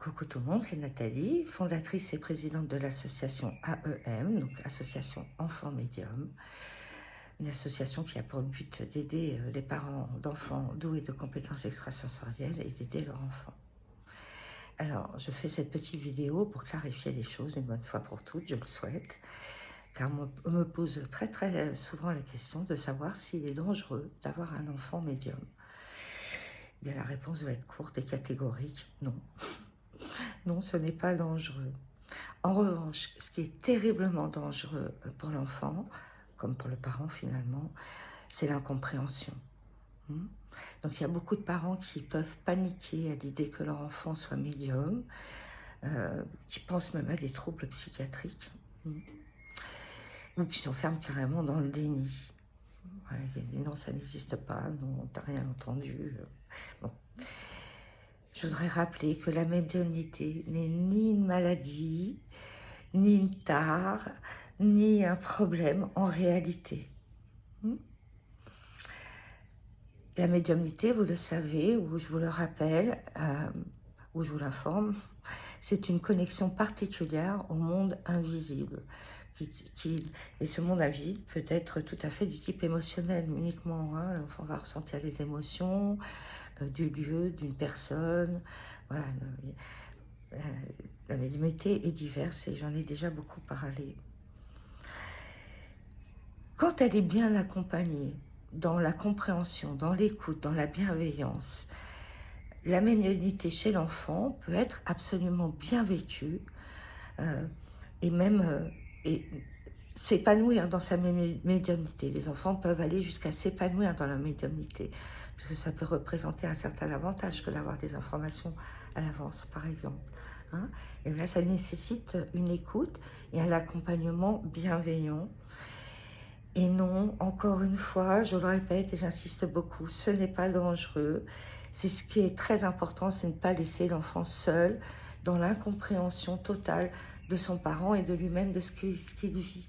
Coucou tout le monde, c'est Nathalie, fondatrice et présidente de l'association AEM, donc Association Enfants Médium, une association qui a pour but d'aider les parents d'enfants doués de compétences extrasensorielles et d'aider leurs enfants. Alors, je fais cette petite vidéo pour clarifier les choses une bonne fois pour toutes, je le souhaite, car on me pose très souvent la question de savoir s'il est dangereux d'avoir un enfant médium. Eh bien, la réponse doit être courte et catégorique, non. Non, ce n'est pas dangereux. En revanche, ce qui est terriblement dangereux pour l'enfant, comme pour le parent finalement, c'est l'incompréhension. Donc il y a beaucoup de parents qui peuvent paniquer à l'idée que leur enfant soit médium, qui pensent même à des troubles psychiatriques, ou qui s'enferment carrément dans le déni. Voilà, non, ça n'existe pas, non, t'as rien entendu. Bon. Je voudrais rappeler que la médiumnité n'est ni une maladie, ni une tare, ni un problème en réalité. La médiumnité, vous le savez, ou je vous le rappelle, ou je vous l'informe, c'est une connexion particulière au monde invisible. Et ce monde invisible peut être tout à fait du type émotionnel uniquement. L'enfant va ressentir les émotions du lieu, d'une personne. Voilà. La médiumnité est diverse et j'en ai déjà beaucoup parlé. Quand elle est bien accompagnée, dans la compréhension, dans l'écoute, dans la bienveillance, la médiumnité chez l'enfant peut être absolument bien vécue et même s'épanouir dans sa médiumnité. Les enfants peuvent aller jusqu'à s'épanouir dans la médiumnité, parce que ça peut représenter un certain avantage que d'avoir des informations à l'avance, par exemple. Et là, ça nécessite une écoute et un accompagnement bienveillant. Et non, encore une fois, je le répète et j'insiste beaucoup, ce n'est pas dangereux. C'est ce qui est très important, c'est ne pas laisser l'enfant seul dans l'incompréhension totale de son parent et de lui-même, de ce qu'il vit.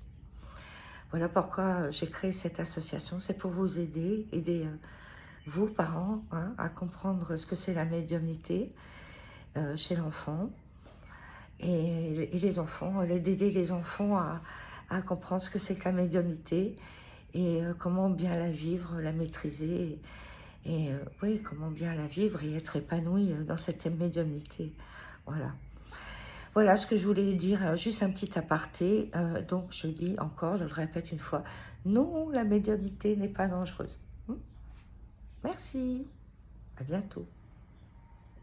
Voilà pourquoi j'ai créé cette association, c'est pour vous aider vous, parents, à comprendre ce que c'est la médiumnité chez l'enfant. Et les enfants, d'aider les enfants à comprendre ce que c'est que la médiumnité et comment bien la vivre, la maîtriser, et oui, comment bien la vivre et être épanoui dans cette médiumnité. Voilà. Voilà ce que je voulais dire, juste un petit aparté. Donc je dis encore, je le répète une fois, non, la médiumnité n'est pas dangereuse. Merci, à bientôt.